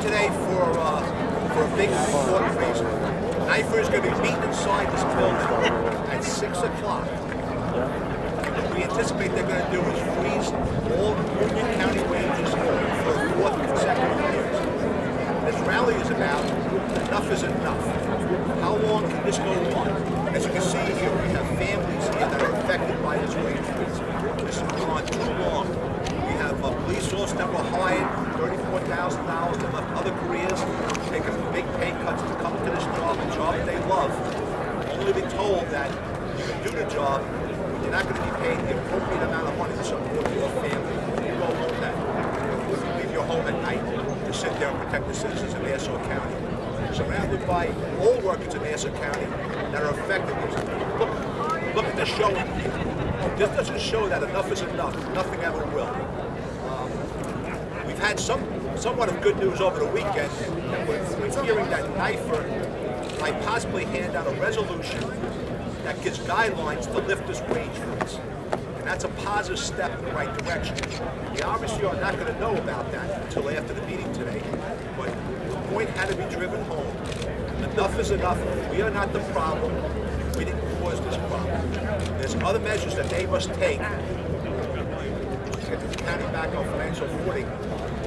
today for a big important reason. NIFA is going to be meeting inside this building at 6 o'clock. What we anticipate they're going to do is freeze all Union County wages for a fourth consecutive year. This rally is about enough is enough. How long can this go on? As you can see here, we have families here that are affected by this wage freeze. This has gone on too long. We have police officers that were hired, $34,000, they left other careers, taking big pay cuts to come to this job, a job they love, only to be told that you can do the job, but you're not going to be paid the appropriate amount of money to support your family. You don't know that. You leave your home at night to sit there and protect the citizens of Nassau County. Surrounded by all workers in Nassau County that are affected. Look at the show. This doesn't show that enough is enough. Nothing ever will. We've had somewhat of good news over the weekend. We're hearing that NIFA might possibly hand out a resolution that gives guidelines to lift this wage freeze. And that's a positive step in the right direction. We obviously are not going to know about that until after the meeting today. But the point had to be driven home. Enough is enough. We are not the problem. We didn't cause this problem. There's other measures that they must take to get the county back on financial footing,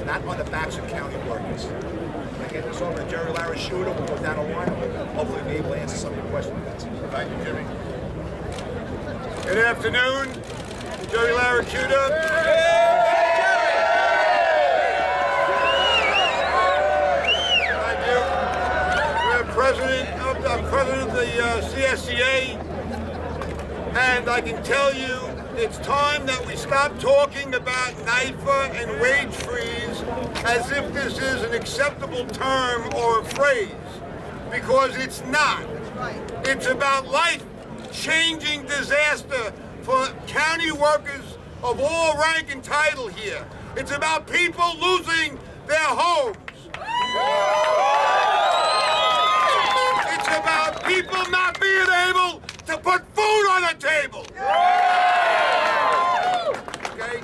not on the backs of county workers. I get this over to Jerry Larashuta. We'll go down the line. Hopefully be able to answer some of your questions. Thank you, Jimmy. Good afternoon. Jerry Larashuta. I'm president of the CSEA, and I can tell you it's time that we stop talking about NIFA and wage freeze as if this is an acceptable term or a phrase, because it's not. It's about life-changing disaster for county workers of all rank and title here. It's about people losing their homes. It's about people not being able to put food on the table. Okay?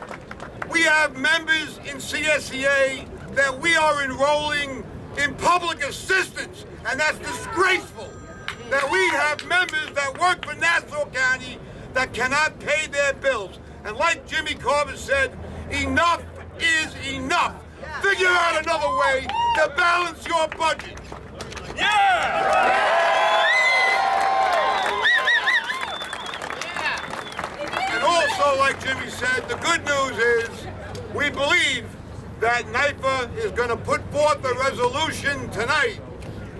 We have members in CSEA that we are enrolling in public assistance, and that's disgraceful. That we have members that work for Nassau County that cannot pay their bills. And like Jimmy Carver said, enough is enough. Figure out another way to balance your budget. And also, like Jimmy said, the good news is we believe that NIFA is going to put forth a resolution tonight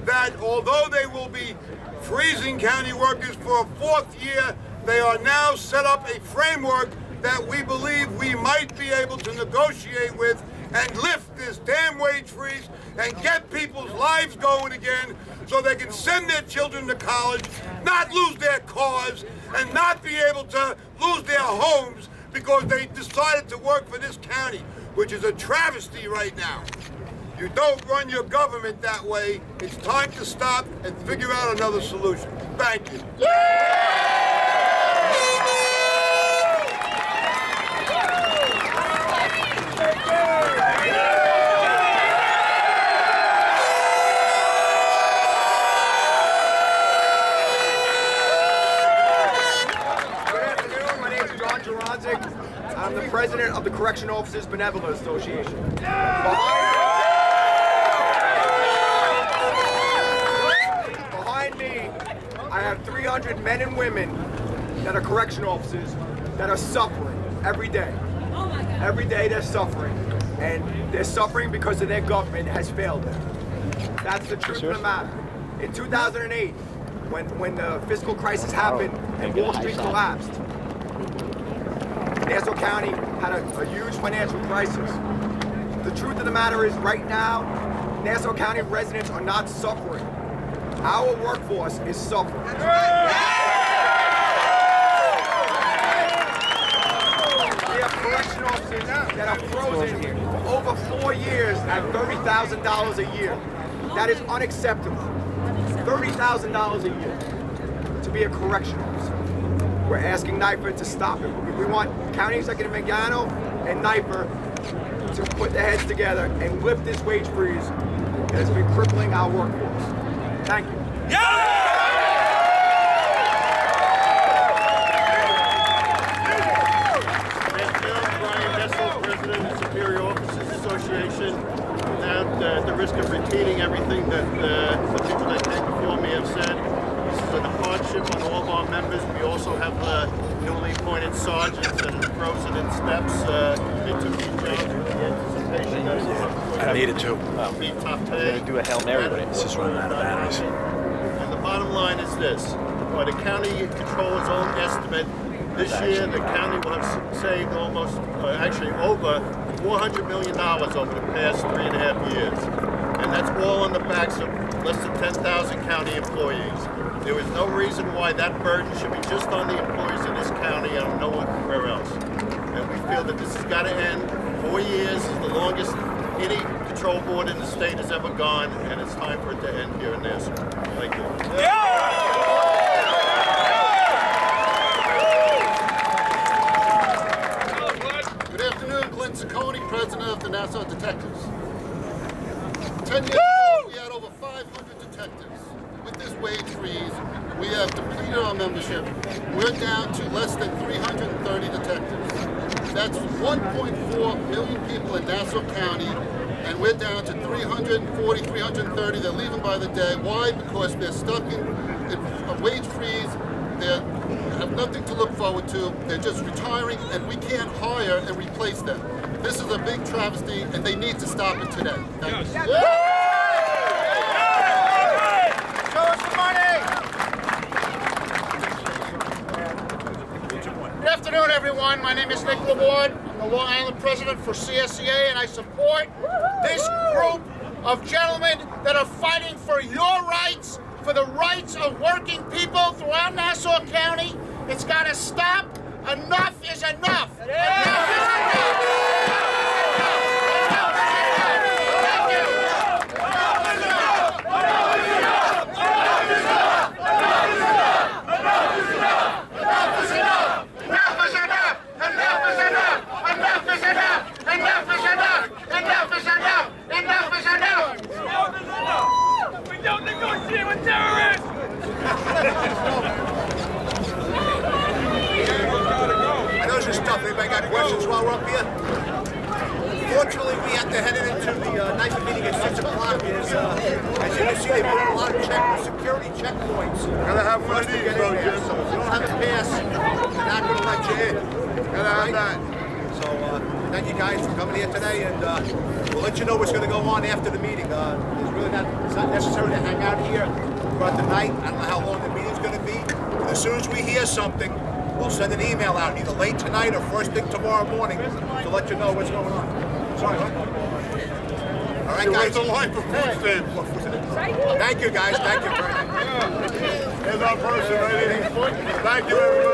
that although they will be freezing county workers for a fourth year, they are now set up a framework that we believe we might be able to negotiate with and lift this damn wage freeze and get people's lives going again so they can send their children to college, not lose their cars, and not be able to lose their homes because they decided to work for this county, which is a travesty right now. You don't run your government that way. It's time to stop and figure out another solution. Thank you. I'm the president of the Correctional Officers Benevolent Association. Behind me, I have 300 men and women that are correctional officers that are suffering every day. Every day they're suffering, and they're suffering because of their government has failed them. That's the truth of the matter. In 2008, when the fiscal crisis happened and Wall Street collapsed, Nassau County had a huge financial crisis. The truth of the matter is, right now, Nassau County residents are not suffering. Our workforce is suffering. We have correctional officers that are frozen for over 4 years at $30,000 a year. That is unacceptable. $30,000 a year to be a correctional officer. We're asking NIFA to stop it. We want County Executive Mangano and NIFA to put their heads together and lift this wage freeze It has been crippling our workforce. Thank you. President of the Superior Officers Association. Without the risk of repeating everything that the people that came before me have said, this is a hardship on all of our members. We also have newly appointed sergeants and frozen in steps. They took these jobs with the anticipation that I needed to. be top pay. Do a Hail Mary, but it's just running out of batteries. And the bottom line is this: by the county controller's own estimate, this year the county will have saved almost, actually over $400 million over the past 3.5 years. And that's all on the backs of less than 10,000 county employees. There is no reason why that burden should be just on the employees of this county and nowhere else. And we feel that this has got to end. 4 years is the longest any control board in the state has ever gone, and it's time for it to end here in Nassau. Thank you. President of the Nassau Detectives. 10 years ago, we had over 500 detectives. With this wage freeze, we have depleted our membership. We're down to less than 330 detectives. That's 1.4 million people in Nassau County, and we're down to 340, 330. They're leaving by the day. Why? Because they're stuck in a wage freeze. They have nothing to look forward to. They're just retiring, and we can't hire and replace them. This is a big travesty, and they need to stop it today. Thank you. Show us the money! Good afternoon, everyone. My name is Nick Laborde. I'm the Long Island president for CSEA, and I support this group of gentlemen that are fighting for your rights, for the rights of working people throughout Nassau County. It's got to stop. Enough is enough. Enough is enough. Anybody got questions while we're up here? Fortunately, we have to head into the NIFA meeting at 6 o'clock. As you can see, they put a lot of security checkpoints. Gotta have one of these, though, Jim. So if you don't have a pass, they're not going to let you in. Gotta have that. So thank you guys for coming here today, and we'll let you know what's going to go on after the meeting. It's not necessary to hang out here throughout the night. I don't know how long the meeting's going to be. But as soon as we hear something, we'll send an email out either late tonight or first thing tomorrow morning to let you know what's going on. Sorry, what? All right, guys. It's a line for food stamps. Thank you, guys. Thank you very much. Here's our person right here. Thank you, everybody.